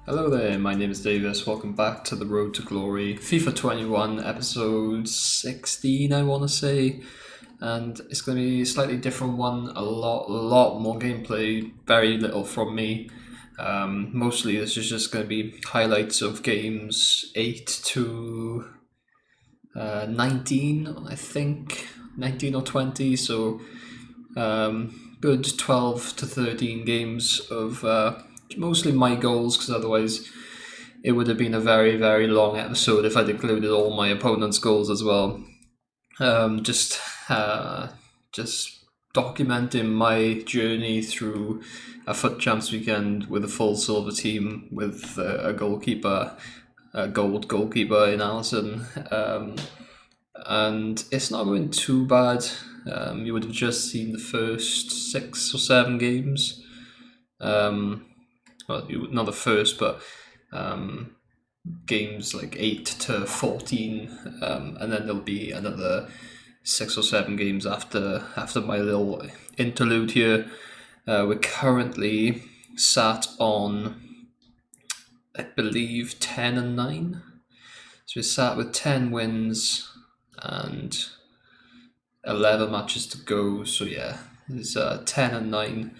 Hello there, my name is Davis. Welcome back to the Road to Glory. FIFA 21, episode 16, I want to say. And it's going to be a slightly different one, a lot more gameplay, very little from me. Mostly this is just going to be highlights of games 8 to 19, I think. 19 or 20, so good 12 to 13 games of mostly my goals, because otherwise it would have been a very, very long episode if I'd included all my opponent's goals as well. Just documenting my journey through a Foot Champs weekend with a full silver team with a goalkeeper, a gold goalkeeper in Allison. And it's not going too bad. You would have just seen the first 6 or 7 games. Well, not the first, but games like 8 to 14, and then there'll be another 6 or 7 games after my little interlude here. We're currently sat on, I believe, 10 and 9. So we're sat with 10 wins and 11 matches to go. So yeah, it's 10 and 9.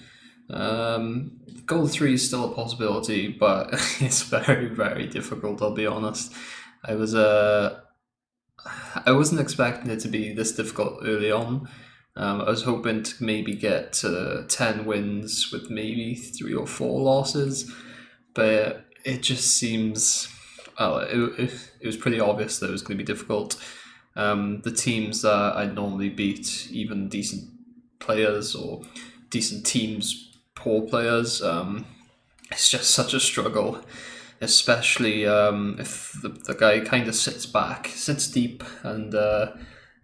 Goal 3 is still a possibility, but it's very, very difficult, I'll be honest. I wasn't expecting it to be this difficult early on. I was hoping to maybe get to 10 wins with maybe 3 or 4 losses, but it just seems, well, it was pretty obvious that it was going to be difficult. The teams that I normally beat, even decent players or decent teams, poor players, it's just such a struggle, especially if the guy kind of sits deep, and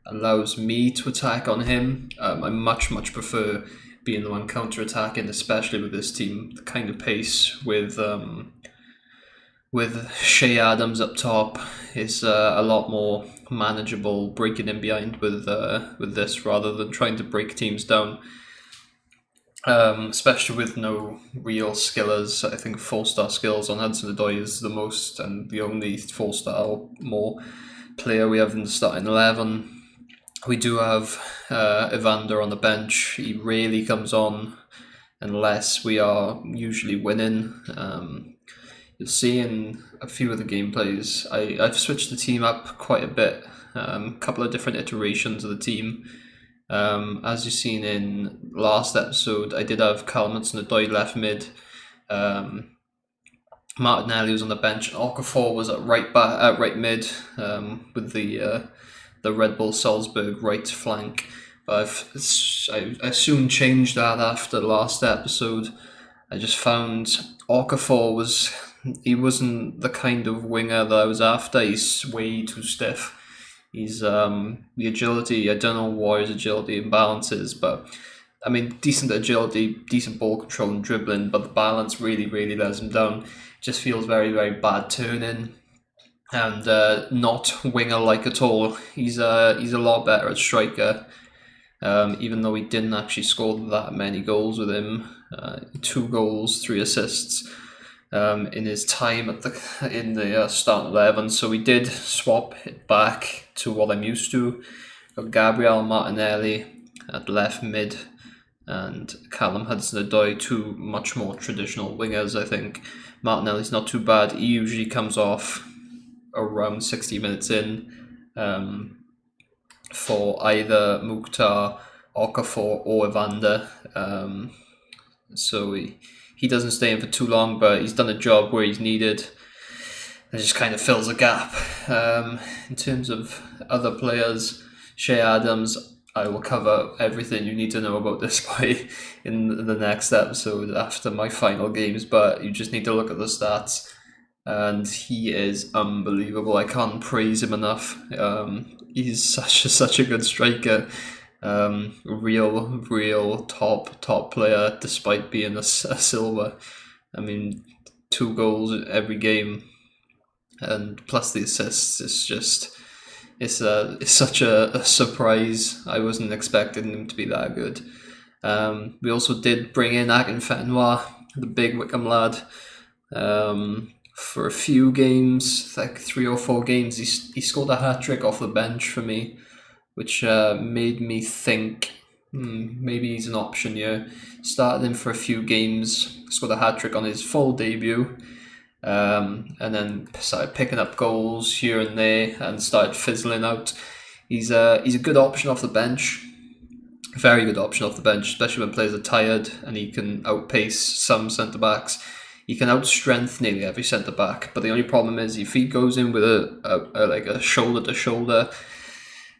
allows me to attack on him. I much prefer being the one counter-attacking, especially with this team. The kind of pace with Shea Adams up top is a lot more manageable, breaking in behind with this rather than trying to break teams down. Especially with no real skillers. I think 4-star skills on Hudson-Odoi is the most and the only 4-star or more player we have in the starting 11. We do have Evander on the bench. He rarely comes on unless we are usually winning. You'll see in a few of the gameplays, I've switched the team up quite a bit. A couple of different iterations of the team. As you've seen in last episode, I did have Hudson-Odoi left mid. Martinelli was on the bench, and Okafor was at right mid, with the Red Bull Salzburg right flank. But I soon changed that after the last episode. I just found Okafor wasn't the kind of winger that I was after. He's way too stiff. He's the agility. I don't know what his agility imbalance is, but I mean, decent agility, decent ball control and dribbling, but the balance really, really lets him down. Just feels very, very bad turning, and not winger-like at all. He's a lot better at striker, even though he didn't actually score that many goals with him. 2 goals, 3 assists. In his time in the start 11, so we did swap it back to what I'm used to. Got Gabriel Martinelli at left mid and Callum Hudson-Odoi, 2 much more traditional wingers. I think Martinelli's not too bad. He usually comes off around 60 minutes in for either Mukhtar, Okafor or Evander. So he doesn't stay in for too long, but he's done a job where he's needed. It just kind of fills a gap. In terms of other players, Shea Adams, I will cover everything you need to know about this guy in the next episode after my final games, but you just need to look at the stats, and he is unbelievable. I can't praise him enough. He's such a good striker. Real top player, despite being a silver. I mean, 2 goals every game, and plus the assists. It's such a surprise. I wasn't expecting him to be that good. We also did bring in Akinfenwa, the big Wickham lad. For a few games, like 3 or 4 games, he scored a hat trick off the bench for me, which made me think maybe he's an option here. Started him for a few games, scored a hat trick on his full debut, and then started picking up goals here and there and started fizzling out. He's a good option off the bench. Very good option off the bench, especially when players are tired, and he can outpace some centre backs. He can outstrength nearly every centre back, but the only problem is if he goes in with a shoulder to shoulder,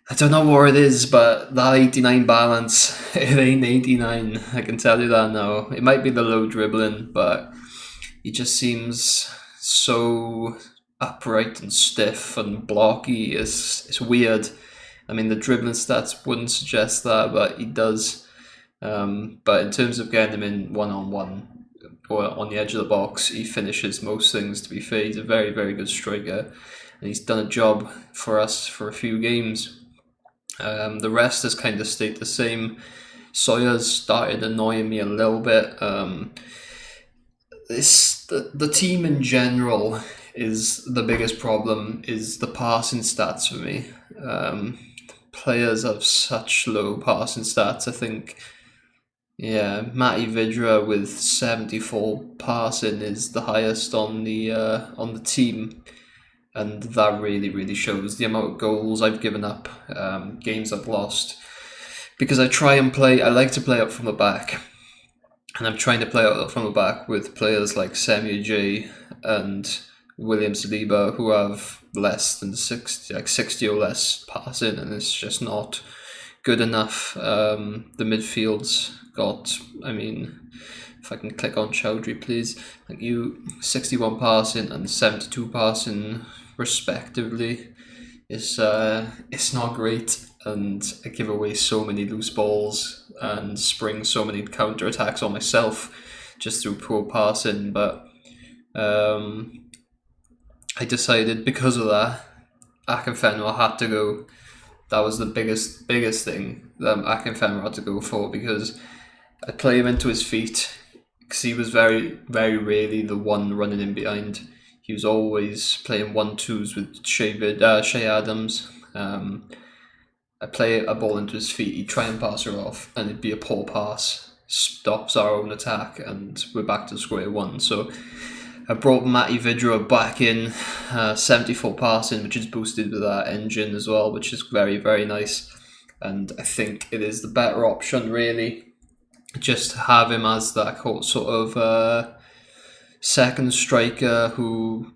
I don't know what it is, but that 89 balance, it ain't 89. I can tell you that now. It might be the low dribbling, but he just seems so upright and stiff and blocky. It's weird. I mean, the dribbling stats wouldn't suggest that, but he does. But in terms of getting him in one-on-one or on the edge of the box, he finishes most things, to be fair. He's a very, very good striker, and he's done a job for us for a few games. The rest has kind of stayed the same. Sawyer's started annoying me a little bit. The team in general is the biggest problem, is the passing stats for me. Players have such low passing stats. I think, Matty Vidra with 74 passing is the highest on the team, and that really, really shows the amount of goals I've given up, games I've lost, because I like to play up from the back, and I'm trying to play up from the back with players like Samuel J and William Saliba, who have less than 60 or less passing, and it's just not good enough. The midfield's got, if I can click on Chowdhury, please, 61 passing and 72 passing respectively. It's not great, and I give away so many loose balls and spring so many counter attacks on myself just through poor passing. But I decided, because of that, Akinfenwa had to go. That was the biggest thing that Akinfenwa had to go for, because I play him into his feet, because he was very, very rarely the one running in behind. He was always playing 1-2s with Shea Adams. I play a ball into his feet, he'd try and pass her off, and it'd be a poor pass, stops our own attack, and we're back to square one. So I brought Matty Vidra back in, 74 passing, which is boosted with that engine as well, which is very, very nice. And I think it is the better option, really. Just have him as that sort of second striker who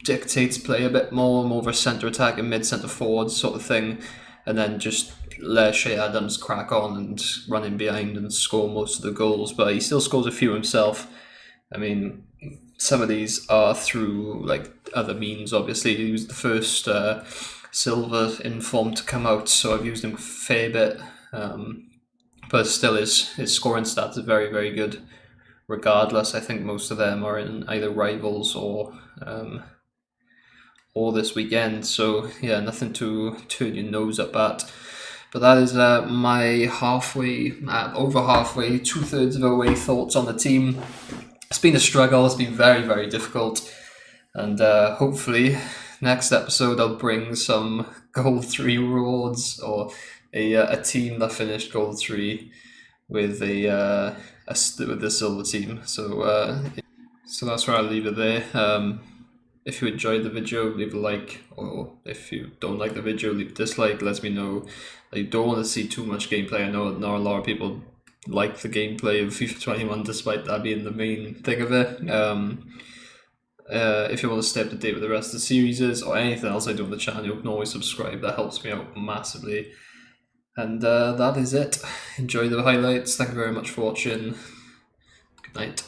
dictates play a bit more of a centre attack and mid-centre forward sort of thing, and then just let Shea Adams crack on and run in behind and score most of the goals. But he still scores a few himself. I mean, some of these are through other means. Obviously, he was the first Silva inform to come out, so I've used him a fair bit. But still, his scoring stats are very, very good. Regardless, I think most of them are in either rivals or this weekend. So yeah, nothing to turn your nose up at. But that is my over halfway, 2/3 of the way thoughts on the team. It's been a struggle. It's been very, very difficult, and hopefully next episode I'll bring some Goal 3 rewards, or a team that finished Goal 3 with the silver team. So that's where I'll leave it there. If you enjoyed the video, leave a like, or if you don't like the video, leave a dislike. Let me know. I don't want to see too much gameplay. I know not a lot of people like the gameplay of FIFA 21, despite that being the main thing of it. If you want to stay up to date with the rest of the series or anything else I do on the channel, you can always subscribe. That helps me out massively. And that is it. Enjoy the highlights. Thank you very much for watching. Good night.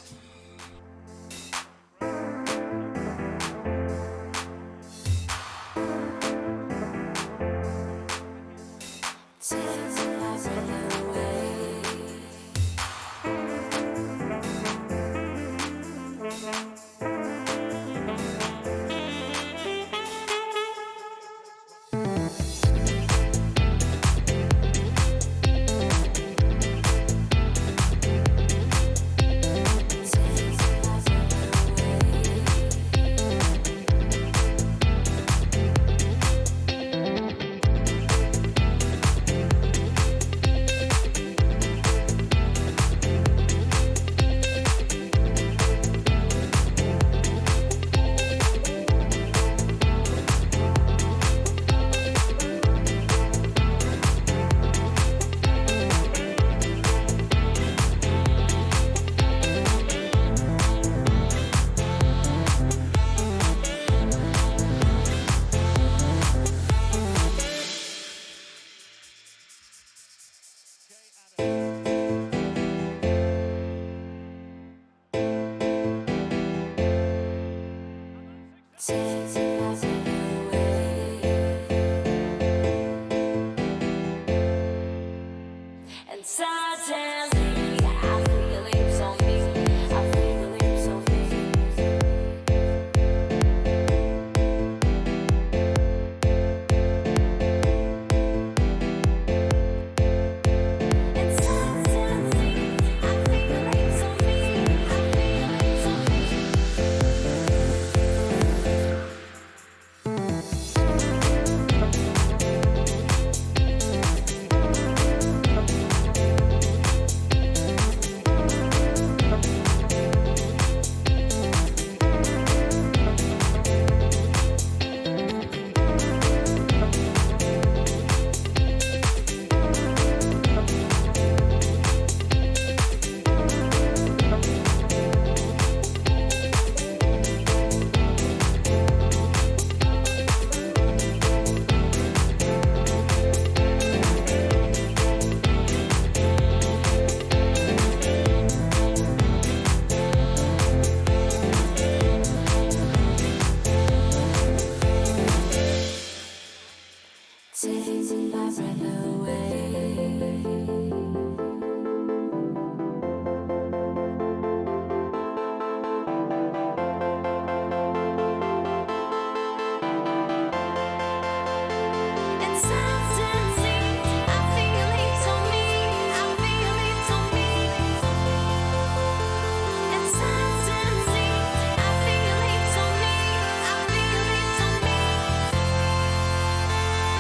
And suddenly I feel your lips on me. I feel your lips on me. And suddenly I feel your lips on me. I feel your lips on me. Taking my breath away. And suddenly I feel it on me. I feel it on me. And suddenly I feel it on me. I feel it on me.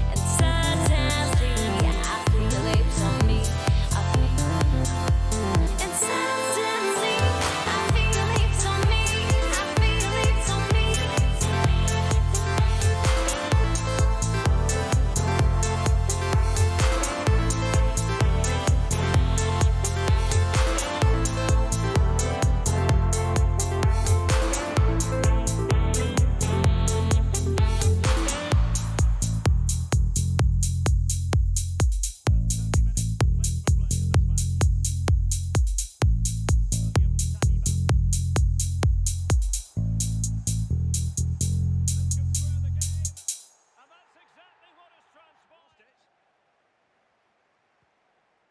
And suddenly I feel your lips on me. And suddenly I feel your lips on me. I feel your lips on me.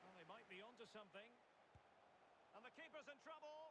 Well, they might be onto something. And the keeper's in trouble.